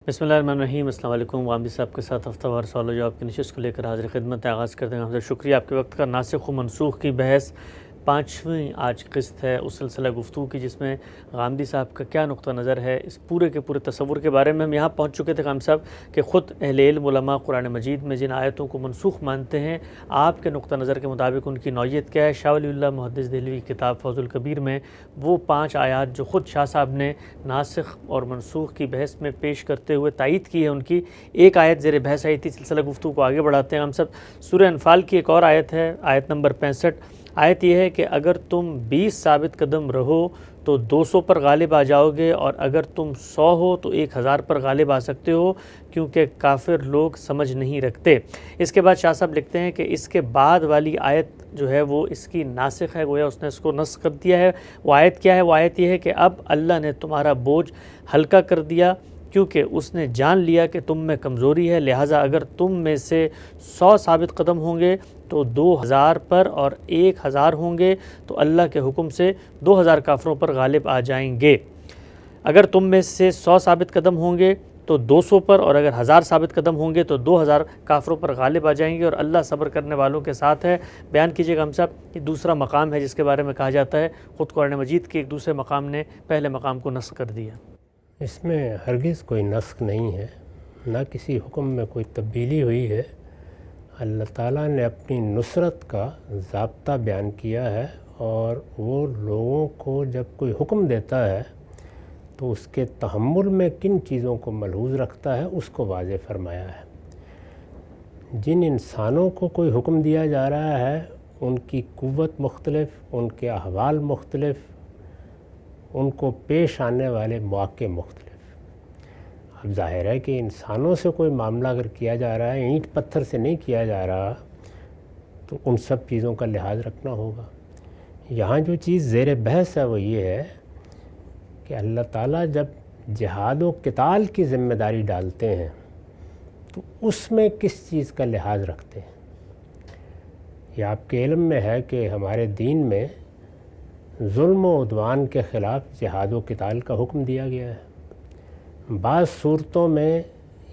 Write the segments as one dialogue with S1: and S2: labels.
S1: بسم اللہ الرحمن الرحیم۔ السلام علیکم۔ غامدی صاحب کے ساتھ ہفتہ وار سوال و جواب کی نشست کو لے کر حاضر خدمت آغاز کرتے ہیں۔ حضرت شکریہ آپ کے وقت کا۔ ناسخ و منسوخ کی بحث 5ویں آج قسط ہے اس سلسلہ گفتگو کی، جس میں غامدی صاحب کا کیا نقطہ نظر ہے اس پورے کے پورے تصور کے بارے میں۔ ہم یہاں پہنچ چکے تھے غامدی صاحب کہ خود اہل علم علماء قرآن مجید میں جن آیتوں کو منسوخ مانتے ہیں، آپ کے نقطہ نظر کے مطابق ان کی نوعیت کیا ہے؟ شاہ ولی اللہ محدث دہلوی کی کتاب فوز الکبیر میں وہ 5 آیات جو خود شاہ صاحب نے ناسخ اور منسوخ کی بحث میں پیش کرتے ہوئے تائید کی ہے، ان کی ایک آیت زیر بحث آئی تھی۔ سلسلہ گفتگو کو آگے بڑھاتے ہیں ہم سب۔ سورہ انفال کی ایک اور آیت ہے، آیت نمبر 65۔ آیت یہ ہے کہ اگر تم 20 ثابت قدم رہو تو 200 پر غالب آ جاؤ گے، اور اگر تم 100 ہو تو 1000 پر غالب آ سکتے ہو، کیونکہ کافر لوگ سمجھ نہیں رکھتے۔ اس کے بعد شاہ صاحب لکھتے ہیں کہ اس کے بعد والی آیت جو ہے وہ اس کی ناسخ ہے، گویا اس نے اس کو نسخ کر دیا ہے۔ وہ آیت کیا ہے؟ وہ آیت یہ ہے کہ اب اللہ نے تمہارا بوجھ ہلکا کر دیا، کیونکہ اس نے جان لیا کہ تم میں کمزوری ہے، لہٰذا اگر تم میں سے 100 ثابت قدم ہوں گے تو 2000 پر، اور 1000 ہوں گے تو اللہ کے حکم سے 2000 کافروں پر غالب آ جائیں گے۔ اگر تم میں سے 100 ثابت قدم ہوں گے تو 200 پر، اور اگر 1000 ثابت قدم ہوں گے تو 2000 کافروں پر غالب آ جائیں گے، اور اللہ صبر کرنے والوں کے ساتھ ہے۔ بیان کیجئے گا ہم صاحب، یہ دوسرا مقام ہے جس کے بارے میں کہا جاتا ہے خود قرآن مجید کے ایک دوسرے مقام نے پہلے مقام کو نسخ کر دیا۔
S2: اس میں ہرگز کوئی نسخ نہیں ہے، نہ کسی حکم میں کوئی تبدیلی ہوئی ہے۔ اللہ تعالیٰ نے اپنی نصرت کا ضابطہ بیان کیا ہے، اور وہ لوگوں کو جب کوئی حکم دیتا ہے تو اس کے تحمل میں کن چیزوں کو ملحوظ رکھتا ہے اس کو واضح فرمایا ہے۔ جن انسانوں کو کوئی حکم دیا جا رہا ہے ان کی قوت مختلف، ان کے احوال مختلف، ان کو پیش آنے والے مواقع مختلف۔ اب ظاہر ہے کہ انسانوں سے کوئی معاملہ اگر کیا جا رہا ہے، اینٹ پتھر سے نہیں کیا جا رہا، تو ان سب چیزوں کا لحاظ رکھنا ہوگا۔ یہاں جو چیز زیر بحث ہے وہ یہ ہے کہ اللہ تعالیٰ جب جہاد و قتال کی ذمہ داری ڈالتے ہیں تو اس میں کس چیز کا لحاظ رکھتے ہیں؟ یہ آپ کے علم میں ہے کہ ہمارے دین میں ظلم و عدوان کے خلاف جہاد و قتال کا حکم دیا گیا ہے۔ بعض صورتوں میں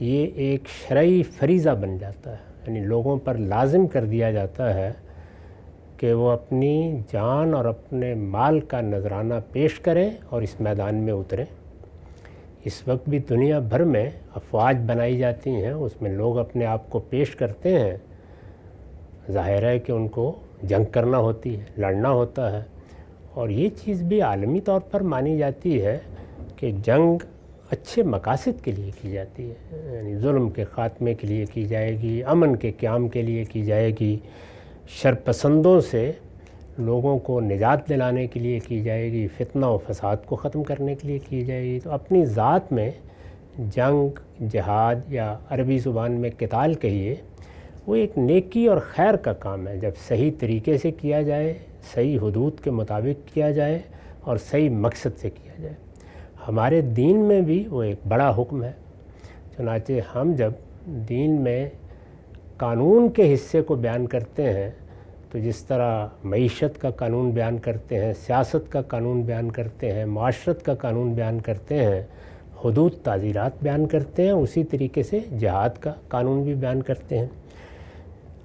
S2: یہ ایک شرعی فریضہ بن جاتا ہے، یعنی لوگوں پر لازم کر دیا جاتا ہے کہ وہ اپنی جان اور اپنے مال کا نذرانہ پیش کریں اور اس میدان میں اتریں۔ اس وقت بھی دنیا بھر میں افواج بنائی جاتی ہیں، اس میں لوگ اپنے آپ کو پیش کرتے ہیں۔ ظاہر ہے کہ ان کو جنگ کرنا ہوتی ہے، لڑنا ہوتا ہے، اور یہ چیز بھی عالمی طور پر مانی جاتی ہے کہ جنگ اچھے مقاصد کے لیے کی جاتی ہے، یعنی ظلم کے خاتمے کے لیے کی جائے گی، امن کے قیام کے لیے کی جائے گی، شرپسندوں سے لوگوں کو نجات دلانے کے لیے کی جائے گی، فتنہ و فساد کو ختم کرنے کے لیے کی جائے گی۔ تو اپنی ذات میں جنگ، جہاد یا عربی زبان میں قتال کہیے، وہ ایک نیکی اور خیر کا کام ہے۔ جب صحیح طریقے سے کیا جائے، صحیح حدود کے مطابق کیا جائے اور صحیح مقصد سے کیا جائے۔ ہمارے دین میں بھی وہ ایک بڑا حکم ہے۔ چنانچہ ہم جب دین میں قانون کے حصے کو بیان کرتے ہیں تو جس طرح معیشت کا قانون بیان کرتے ہیں، سیاست کا قانون بیان کرتے ہیں، معاشرت کا قانون بیان کرتے ہیں، حدود تعزیرات بیان کرتے ہیں، اسی طریقے سے جہاد کا قانون بھی بیان کرتے ہیں۔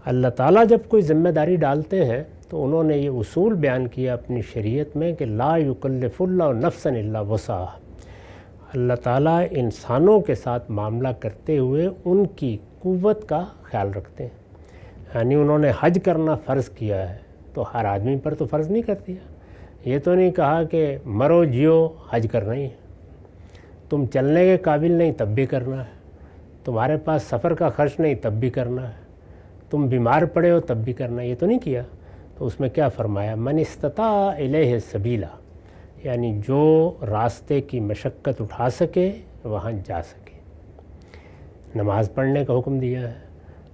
S2: اللہ تعالیٰ جب کوئی ذمہ داری ڈالتے ہیں تو انہوں نے یہ اصول بیان کیا اپنی شریعت میں کہ لا یکلف اللہ نفسا الا وسعہا۔ اللہ تعالیٰ انسانوں کے ساتھ معاملہ کرتے ہوئے ان کی قوت کا خیال رکھتے ہیں۔ یعنی انہوں نے حج کرنا فرض کیا ہے تو ہر آدمی پر تو فرض نہیں کر دیا۔ یہ تو نہیں کہا کہ مرو جیو حج کرنا ہی ہے، تم چلنے کے قابل نہیں تب بھی کرنا ہے، تمہارے پاس سفر کا خرچ نہیں تب بھی کرنا ہے، تم بیمار پڑے ہو تب بھی کرنا ہے، یہ تو نہیں کیا۔ تو اس میں کیا فرمایا؟ من استطاع الیہ سبیلا، یعنی جو راستے کی مشقت اٹھا سکے وہاں جا سکے۔ نماز پڑھنے کا حکم دیا ہے،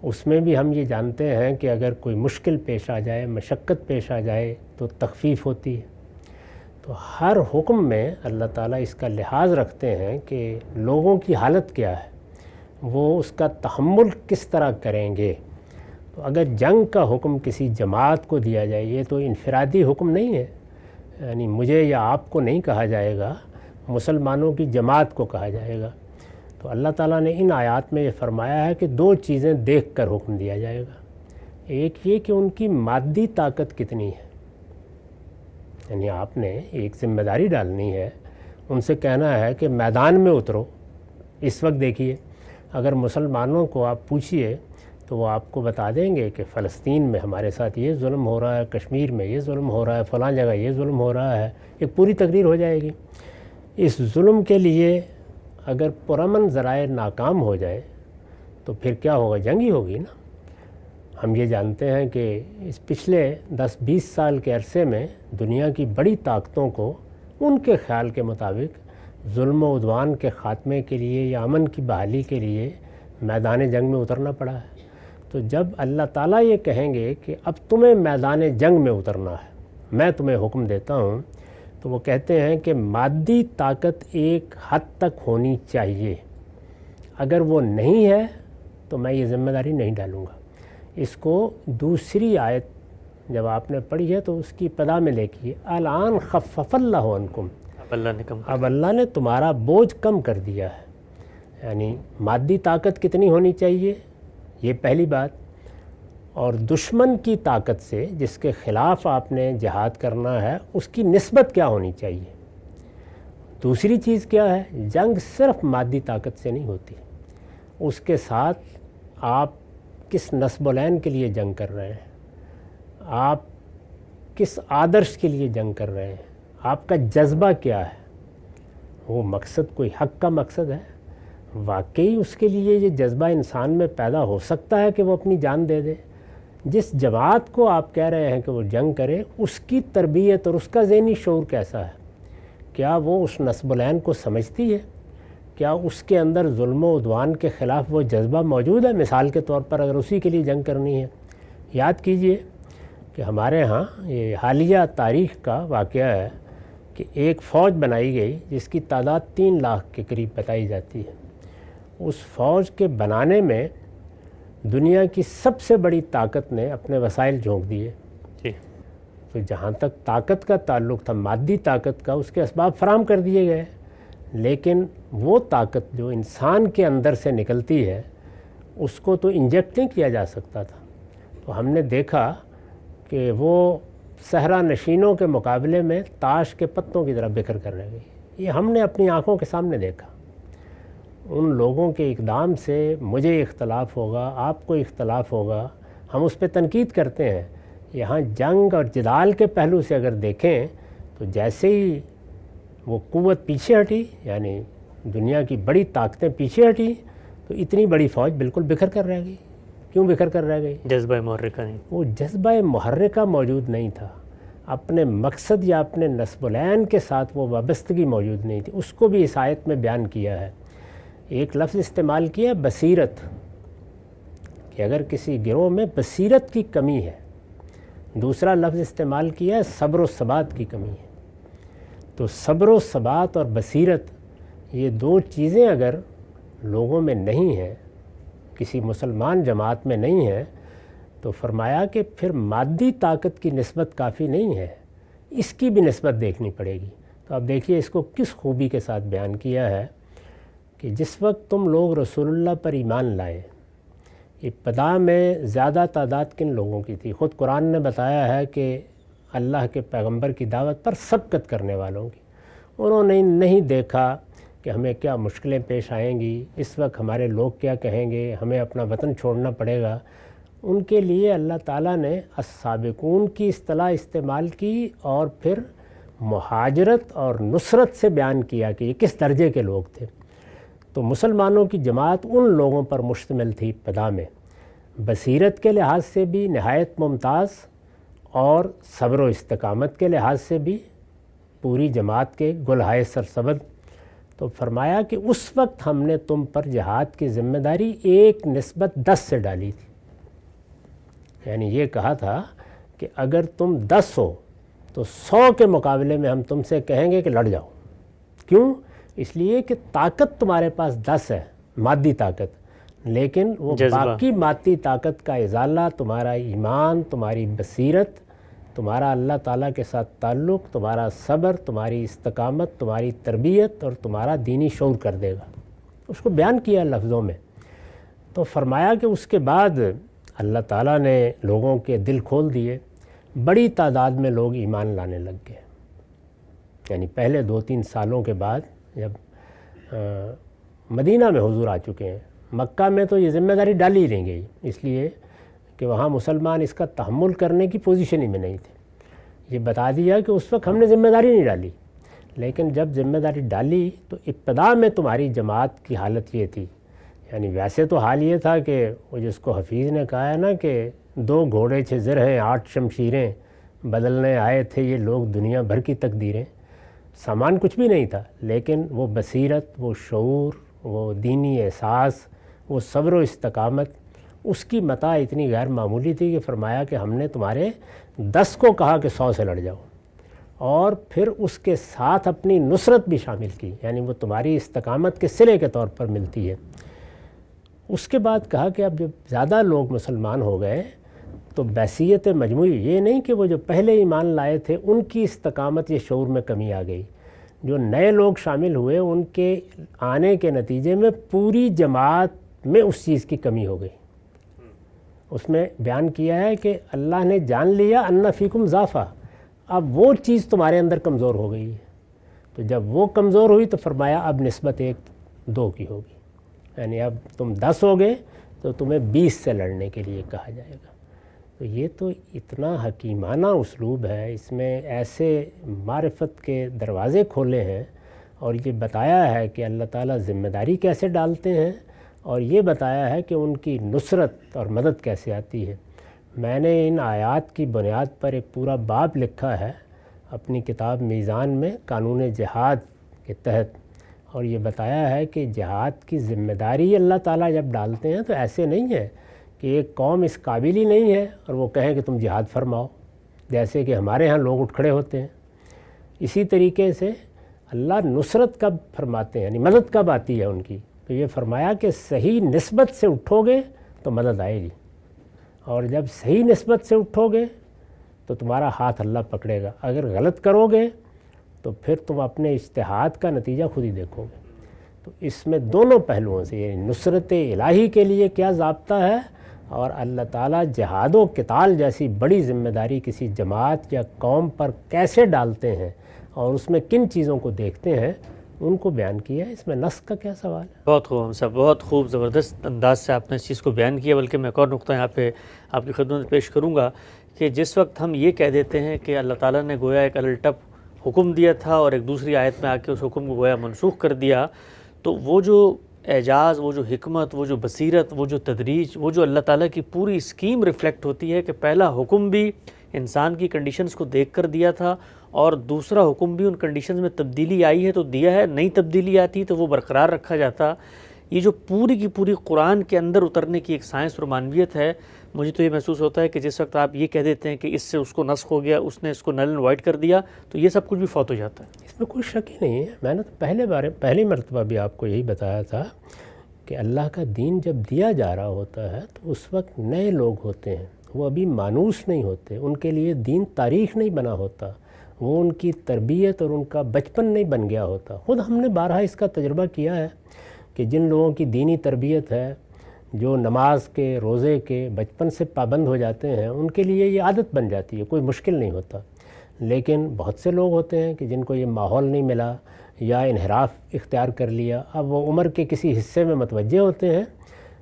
S2: اس میں بھی ہم یہ جانتے ہیں کہ اگر کوئی مشکل پیش آ جائے، مشقت پیش آ جائے تو تخفیف ہوتی ہے۔ تو ہر حکم میں اللہ تعالیٰ اس کا لحاظ رکھتے ہیں کہ لوگوں کی حالت کیا ہے، وہ اس کا تحمل کس طرح کریں گے۔ تو اگر جنگ کا حکم کسی جماعت کو دیا جائے، یہ تو انفرادی حکم نہیں ہے، یعنی مجھے یا آپ کو نہیں کہا جائے گا، مسلمانوں کی جماعت کو کہا جائے گا۔ تو اللہ تعالیٰ نے ان آیات میں یہ فرمایا ہے کہ دو چیزیں دیکھ کر حکم دیا جائے گا. ایک یہ کہ ان کی مادی طاقت کتنی ہے، یعنی آپ نے ایک ذمہ داری ڈالنی ہے، ان سے کہنا ہے کہ میدان میں اترو. اس وقت دیکھیے اگر مسلمانوں کو آپ پوچھیے تو وہ آپ کو بتا دیں گے کہ فلسطین میں ہمارے ساتھ یہ ظلم ہو رہا ہے، کشمیر میں یہ ظلم ہو رہا ہے، فلاں جگہ یہ ظلم ہو رہا ہے. ایک پوری تقریر ہو جائے گی. اس ظلم کے لیے اگر پرامن ذرائع ناکام ہو جائے تو پھر کیا ہوگا؟ جنگ ہی ہوگی نا. ہم یہ جانتے ہیں کہ اس پچھلے 10-20 سال کے عرصے میں دنیا کی بڑی طاقتوں کو ان کے خیال کے مطابق ظلم و عدوان کے خاتمے کے لیے یا امن کی بحالی کے لیے میدان جنگ میں اترنا پڑا ہے. تو جب اللہ تعالیٰ یہ کہیں گے کہ اب تمہیں میدان جنگ میں اترنا ہے، میں تمہیں حکم دیتا ہوں، تو وہ کہتے ہیں کہ مادی طاقت ایک حد تک ہونی چاہیے. اگر وہ نہیں ہے تو میں یہ ذمہ داری نہیں ڈالوں گا. اس کو دوسری آیت جب آپ نے پڑھی ہے تو اس کی ابتدا میں دیکھیے، الآن خفف اللہ عنکم، اب اللہ نے تمہارا بوجھ کم کر دیا ہے. یعنی مادی طاقت کتنی ہونی چاہیے، یہ پہلی بات. اور دشمن کی طاقت سے جس کے خلاف آپ نے جہاد کرنا ہے اس کی نسبت کیا ہونی چاہیے. دوسری چیز کیا ہے، جنگ صرف مادی طاقت سے نہیں ہوتی، اس کے ساتھ آپ کس نسب العین کے لیے جنگ کر رہے ہیں، آپ کس آدرش کے لیے جنگ کر رہے ہیں، آپ کا جذبہ کیا ہے. وہ مقصد کوئی حق کا مقصد ہے، واقعی اس کے لیے یہ جذبہ انسان میں پیدا ہو سکتا ہے کہ وہ اپنی جان دے دے. جس جماعت کو آپ کہہ رہے ہیں کہ وہ جنگ کرے، اس کی تربیت اور اس کا ذہنی شعور کیسا ہے؟ کیا وہ اس نسب العین کو سمجھتی ہے؟ کیا اس کے اندر ظلم و عدوان کے خلاف وہ جذبہ موجود ہے؟ مثال کے طور پر اگر اسی کے لیے جنگ کرنی ہے، یاد کیجئے کہ ہمارے ہاں یہ حالیہ تاریخ کا واقعہ ہے کہ ایک فوج بنائی گئی جس کی تعداد 3 لاکھ کے قریب بتائی جاتی ہے. اس فوج کے بنانے میں دنیا کی سب سے بڑی طاقت نے اپنے وسائل جھونک دیے. تو جہاں تک طاقت کا تعلق تھا، مادی طاقت کا، اس کے اسباب فراہم کر دیے گئے، لیکن وہ طاقت جو انسان کے اندر سے نکلتی ہے اس کو تو انجیکٹ نہیں کیا جا سکتا تھا. تو ہم نے دیکھا کہ وہ صحرا نشینوں کے مقابلے میں تاش کے پتوں کی طرح بکھر کر رہ گئی. یہ ہم نے اپنی آنکھوں کے سامنے دیکھا. ان لوگوں کے اقدام سے مجھے اختلاف ہوگا، آپ کو اختلاف ہوگا، ہم اس پہ تنقید کرتے ہیں. یہاں جنگ اور جدال کے پہلو سے اگر دیکھیں تو جیسے ہی وہ قوت پیچھے ہٹی، یعنی دنیا کی بڑی طاقتیں پیچھے ہٹی، تو اتنی بڑی فوج بالکل بکھر کر رہ گئی. کیوں بکھر کر رہ گئی؟
S1: جذبہ محرکہ نہیں،
S2: وہ جذبہ محرکہ موجود نہیں تھا. اپنے مقصد یا اپنے نسب العین کے ساتھ وہ وابستگی موجود نہیں تھی. اس کو بھی اس آیت میں بیان کیا ہے. ایک لفظ استعمال کیا بصیرت، کہ اگر کسی گروہ میں بصیرت کی کمی ہے. دوسرا لفظ استعمال کیا ہے صبر و ثبات کی کمی ہے. تو صبر و ثبات اور بصیرت، یہ دو چیزیں اگر لوگوں میں نہیں ہیں، کسی مسلمان جماعت میں نہیں ہیں، تو فرمایا کہ پھر مادی طاقت کی نسبت کافی نہیں ہے، اس کی بھی نسبت دیکھنی پڑے گی. تو اب دیکھیے اس کو کس خوبی کے ساتھ بیان کیا ہے کہ جس وقت تم لوگ رسول اللہ پر ایمان لائے، ابتدا میں زیادہ تعداد کن لوگوں کی تھی؟ خود قرآن نے بتایا ہے کہ اللہ کے پیغمبر کی دعوت پر سبقت کرنے والوں کی. انہوں نے نہیں دیکھا کہ ہمیں کیا مشکلیں پیش آئیں گی، اس وقت ہمارے لوگ کیا کہیں گے، ہمیں اپنا وطن چھوڑنا پڑے گا. ان کے لیے اللہ تعالیٰ نے السابقون کی اصطلاح استعمال کی اور پھر مہاجرت اور نصرت سے بیان کیا کہ یہ کس درجے کے لوگ تھے. تو مسلمانوں کی جماعت ان لوگوں پر مشتمل تھی ابتدا میں، بصیرت کے لحاظ سے بھی نہایت ممتاز اور صبر و استقامت کے لحاظ سے بھی پوری جماعت کے گلہائے سرسبد. تو فرمایا کہ اس وقت ہم نے تم پر جہاد کی ذمہ داری 1:10 سے ڈالی تھی. یعنی یہ کہا تھا کہ اگر تم 10 ہو تو 100 کے مقابلے میں ہم تم سے کہیں گے کہ لڑ جاؤ. کیوں؟ اس لیے کہ طاقت تمہارے پاس 10 ہے، مادی طاقت، لیکن وہ باقی مادی طاقت کا ازالہ تمہارا ایمان، تمہاری بصیرت، تمہارا اللہ تعالیٰ کے ساتھ تعلق، تمہارا صبر، تمہاری استقامت، تمہاری تربیت اور تمہارا دینی شعور کر دے گا. اس کو بیان کیا لفظوں میں. تو فرمایا کہ اس کے بعد اللہ تعالیٰ نے لوگوں کے دل کھول دیے, بڑی تعداد میں لوگ ایمان لانے لگ گئے. یعنی پہلے 2-3 سالوں کے بعد جب مدینہ میں حضور آ چکے ہیں, مکہ میں تو یہ ذمہ داری ڈالی ہی نہیں گئی, اس لیے کہ وہاں مسلمان اس کا تحمل کرنے کی پوزیشن ہی میں نہیں تھے. یہ بتا دیا کہ اس وقت ہم نے ذمہ داری نہیں ڈالی, لیکن جب ذمہ داری ڈالی تو ابتدا میں تمہاری جماعت کی حالت یہ تھی. یعنی ویسے تو حال یہ تھا کہ وہ جس کو حفیظ نے کہا ہے نا کہ 2 گھوڑے 6 زر ہیں 8 شمشیریں بدلنے آئے تھے یہ لوگ دنیا بھر کی تقدیریں. سامان کچھ بھی نہیں تھا, لیکن وہ بصیرت, وہ شعور, وہ دینی احساس, وہ صبر و استقامت, اس کی متاع اتنی غیر معمولی تھی کہ فرمایا کہ ہم نے تمہارے 10 کو کہا کہ 100 سے لڑ جاؤ, اور پھر اس کے ساتھ اپنی نصرت بھی شامل کی. یعنی وہ تمہاری استقامت کے صلے کے طور پر ملتی ہے. اس کے بعد کہا کہ اب جب زیادہ لوگ مسلمان ہو گئے تو بحثیت مجموعی یہ نہیں کہ وہ جو پہلے ایمان لائے تھے ان کی استقامت یا شعور میں کمی آ گئی, جو نئے لوگ شامل ہوئے ان کے آنے کے نتیجے میں پوری جماعت میں اس چیز کی کمی ہو گئی. اس میں بیان کیا ہے کہ اللہ نے جان لیا ان فیکم ضعفا, اب وہ چیز تمہارے اندر کمزور ہو گئی ہے. تو جب وہ کمزور ہوئی تو فرمایا اب نسبت 1-2 کی ہوگی. یعنی اب تم 10 ہو گئے تو تمہیں 20 سے لڑنے کے لیے کہا جائے گا. تو یہ تو اتنا حکیمانہ اسلوب ہے, اس میں ایسے معرفت کے دروازے کھولے ہیں, اور یہ بتایا ہے کہ اللہ تعالیٰ ذمہ داری کیسے ڈالتے ہیں, اور یہ بتایا ہے کہ ان کی نصرت اور مدد کیسے آتی ہے. میں نے ان آیات کی بنیاد پر ایک پورا باب لکھا ہے اپنی کتاب میزان میں قانون جہاد کے تحت, اور یہ بتایا ہے کہ جہاد کی ذمہ داری اللہ تعالیٰ جب ڈالتے ہیں تو ایسے نہیں ہے کہ ایک قوم اس قابل ہی نہیں ہے اور وہ کہیں کہ تم جہاد فرماؤ, جیسے کہ ہمارے ہاں لوگ اٹھ کھڑے ہوتے ہیں. اسی طریقے سے اللہ نصرت کب فرماتے ہیں, یعنی مدد کب آتی ہے ان کی, تو یہ فرمایا کہ صحیح نسبت سے اٹھو گے تو مدد آئے گی, اور جب صحیح نسبت سے اٹھو گے تو تمہارا ہاتھ اللہ پکڑے گا. اگر غلط کرو گے تو پھر تم اپنے اجتہاد کا نتیجہ خود ہی دیکھو گے. تو اس میں دونوں پہلوؤں سے, یعنی نصرت الہی کے لیے کیا ضابطہ ہے, اور اللہ تعالیٰ جہاد و قتال جیسی بڑی ذمہ داری کسی جماعت یا قوم پر کیسے ڈالتے ہیں اور اس میں کن چیزوں کو دیکھتے ہیں, ان کو بیان کیا ہے. اس میں نسخ کا کیا سوال ہے؟
S1: بہت خوب ہم صاحب, بہت خوب زبردست انداز سے آپ نے اس چیز کو بیان کیا. بلکہ میں ایک اور نقطہ یہاں پہ آپ کی خدمت میں پیش کروں گا کہ جس وقت ہم یہ کہہ دیتے ہیں کہ اللہ تعالیٰ نے گویا ایک الٹپ حکم دیا تھا اور ایک دوسری آیت میں آ کے اس حکم کو گویا منسوخ کر دیا, تو وہ جو اعجاز, وہ جو حکمت, وہ جو بصیرت, وہ جو تدریج, وہ جو اللہ تعالیٰ کی پوری اسکیم ریفلیکٹ ہوتی ہے کہ پہلا حکم بھی انسان کی کنڈیشنز کو دیکھ کر دیا تھا, اور دوسرا حکم بھی ان کنڈیشنز میں تبدیلی آئی ہے تو دیا ہے, نئی تبدیلی آتی تو وہ برقرار رکھا جاتا. یہ جو پوری کی پوری قرآن کے اندر اترنے کی ایک سائنس اور معنویت ہے, مجھے تو یہ محسوس ہوتا ہے کہ جس وقت آپ یہ کہہ دیتے ہیں کہ اس سے اس کو نسخ ہو گیا, اس نے اس کو نل اینڈ وائڈ کر دیا, تو یہ سب کچھ بھی فوت ہو جاتا ہے.
S2: اس میں کوئی شک ہی نہیں ہے. میں نے تو پہلی مرتبہ بھی آپ کو یہی بتایا تھا کہ اللہ کا دین جب دیا جا رہا ہوتا ہے تو اس وقت نئے لوگ ہوتے ہیں, وہ ابھی مانوس نہیں ہوتے, ان کے لیے دین تاریخ نہیں بنا ہوتا, وہ ان کی تربیت اور ان کا بچپن نہیں بن گیا ہوتا. خود ہم نے بارہا اس کا تجربہ کیا ہے کہ جن لوگوں کی دینی تربیت ہے, جو نماز کے, روزے کے بچپن سے پابند ہو جاتے ہیں, ان کے لیے یہ عادت بن جاتی ہے, کوئی مشکل نہیں ہوتا. لیکن بہت سے لوگ ہوتے ہیں کہ جن کو یہ ماحول نہیں ملا یا انحراف اختیار کر لیا, اب وہ عمر کے کسی حصے میں متوجہ ہوتے ہیں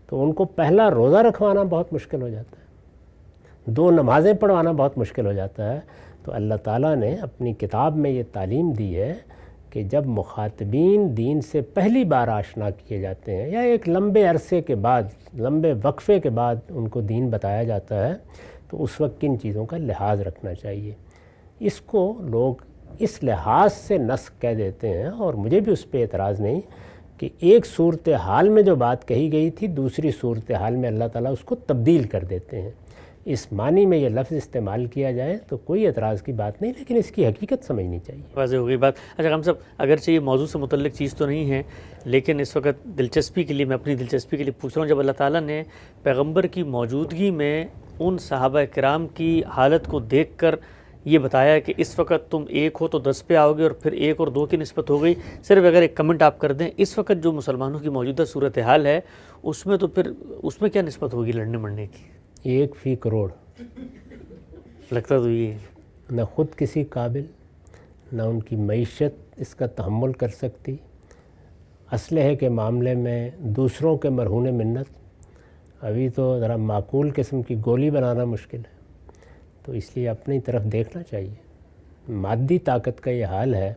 S2: تو ان کو پہلا روزہ رکھوانا بہت مشکل ہو جاتا ہے, 2 نمازیں پڑھوانا بہت مشکل ہو جاتا ہے. تو اللہ تعالیٰ نے اپنی کتاب میں یہ تعلیم دی ہے کہ جب مخاطبین دین سے پہلی بار آشنا کیے جاتے ہیں یا ایک لمبے عرصے کے بعد, لمبے وقفے کے بعد ان کو دین بتایا جاتا ہے, تو اس وقت کن چیزوں کا لحاظ رکھنا چاہیے. اس کو لوگ اس لحاظ سے نسخ کہہ دیتے ہیں, اور مجھے بھی اس پہ اعتراض نہیں کہ ایک صورتحال میں جو بات کہی گئی تھی دوسری صورتحال میں اللہ تعالیٰ اس کو تبدیل کر دیتے ہیں. اس معنی میں یہ لفظ استعمال کیا جائے تو کوئی اعتراض کی بات نہیں, لیکن اس کی حقیقت سمجھنی چاہیے.
S1: واضح ہو گئی بات. اچھا ہم صاحب, اگرچہ یہ موضوع سے متعلق چیز تو نہیں ہے, لیکن اس وقت دلچسپی کے لیے, میں اپنی دلچسپی کے لیے پوچھ رہا ہوں, جب اللہ تعالیٰ نے پیغمبر کی موجودگی میں ان صحابہ کرام کی حالت کو دیکھ کر یہ بتایا کہ اس وقت تم 1 ہو تو 10 پہ آؤ گے اور پھر 1 اور 2 کی نسبت ہو گئی. صرف اگر ایک کمنٹ آپ کر دیں، اس وقت جو مسلمانوں کی موجودہ صورتحال ہے اس میں تو پھر اس میں کیا نسبت ہوگی لڑنے مرنے کی؟
S2: 1 فی کروڑ.
S1: لگتا تو یہ
S2: نہ خود کسی قابل، نہ ان کی معیشت اس کا تحمل کر سکتی. اسلحے کے معاملے میں دوسروں کے مرہون منت. ابھی تو ذرا معقول قسم کی گولی بنانا مشکل ہے. تو اس لیے اپنی طرف دیکھنا چاہیے. مادی طاقت کا یہ حال ہے،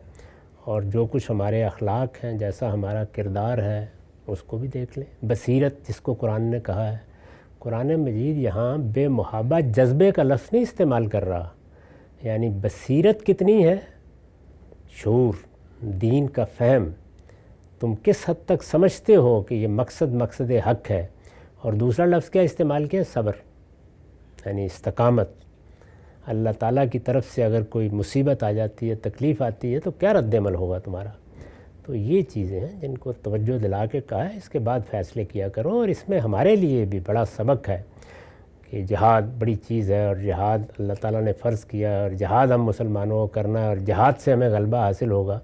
S2: اور جو کچھ ہمارے اخلاق ہیں، جیسا ہمارا کردار ہے، اس کو بھی دیکھ لیں. بصیرت جس کو قرآن نے کہا ہے، قرآن مجید یہاں بے محابہ جذبے کا لفظ نہیں استعمال کر رہا. یعنی بصیرت کتنی ہے، شعور، دین کا فہم، تم کس حد تک سمجھتے ہو کہ یہ مقصد حق ہے. اور دوسرا لفظ کیا استعمال کیا؟ صبر، یعنی استقامت. اللہ تعالیٰ کی طرف سے اگر کوئی مصیبت آ جاتی ہے، تکلیف آتی ہے، تو کیا رد عمل ہوگا تمہارا؟ تو یہ چیزیں ہیں جن کو توجہ دلا کے کہا ہے اس کے بعد فیصلے کیا کرو. اور اس میں ہمارے لیے بھی بڑا سبق ہے کہ جہاد بڑی چیز ہے، اور جہاد اللہ تعالیٰ نے فرض کیا ہے، اور جہاد ہم مسلمانوں کو کرنا ہے، اور جہاد سے ہمیں غلبہ حاصل ہوگا.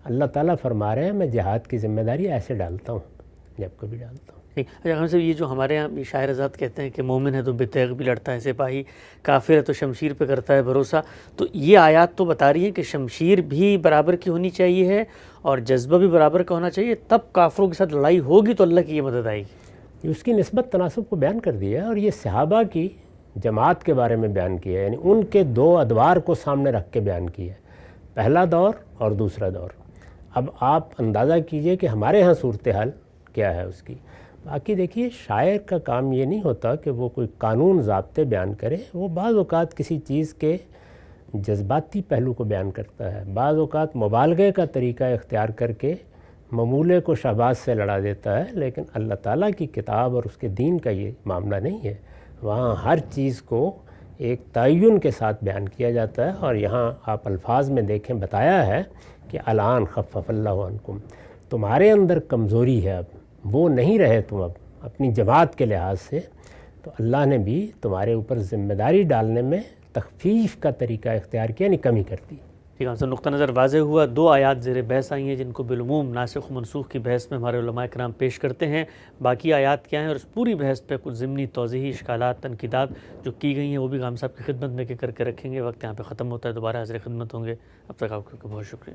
S2: اللہ تعالیٰ فرما رہے ہیں میں جہاد کی ذمہ داری ایسے ڈالتا ہوں جب کبھی ڈالتا ہوں.
S1: اچھا ہم سے یہ جو ہمارے یہاں شاعر آزاد کہتے ہیں کہ مومن ہے تو بے تیغ بھی لڑتا ہے سپاہی، کافر ہے تو شمشیر پہ کرتا ہے بھروسہ، تو یہ آیات تو بتا رہی ہیں کہ شمشیر بھی برابر کی ہونی چاہیے ہے اور جذبہ بھی برابر کا ہونا چاہیے، تب کافروں کے ساتھ لڑائی ہوگی تو اللہ کی یہ مدد آئے گی.
S2: اس کی نسبت تناسب کو بیان کر دیا ہے، اور یہ صحابہ کی جماعت کے بارے میں بیان کیا ہے. یعنی ان کے 2 ادوار کو سامنے رکھ کے بیان کیا ہے، پہلا دور اور دوسرا دور. اب آپ اندازہ کیجئے کہ ہمارے ہاں صورتحال کیا ہے اس کی. باقی دیکھیے شاعر کا کام یہ نہیں ہوتا کہ وہ کوئی قانون ضابطے بیان کرے. وہ بعض اوقات کسی چیز کے جذباتی پہلو کو بیان کرتا ہے، بعض اوقات مبالغے کا طریقہ اختیار کر کے معمولے کو شہباز سے لڑا دیتا ہے. لیکن اللہ تعالیٰ کی کتاب اور اس کے دین کا یہ معاملہ نہیں ہے. وہاں ہر چیز کو ایک تعین کے ساتھ بیان کیا جاتا ہے. اور یہاں آپ الفاظ میں دیکھیں بتایا ہے کہ الان خفف اللہ عنکم، تمہارے اندر کمزوری ہے، اب وہ نہیں رہے تم اب اپنی جماعت کے لحاظ سے، تو اللہ نے بھی تمہارے اوپر ذمہ داری ڈالنے میں تخفیف کا طریقہ اختیار کیا، یعنی کمی کرتی.
S1: ٹھیک ہے، نقطہ نظر واضح ہوا. 2 آیات زیر بحث آئی ہیں جن کو بالعموم ناسخ و منسوخ کی بحث میں ہمارے علماء کرام پیش کرتے ہیں. باقی آیات کیا ہیں اور اس پوری بحث پہ کچھ ضمنی توضیحی اشکالات، تنقیدات جو کی گئی ہیں وہ بھی غام صاحب کی خدمت میں کر کے رکھیں گے. وقت یہاں پہ ختم ہوتا ہے، دوبارہ حاضر خدمت ہوں گے. اب تک آپ کو بہت شکریہ.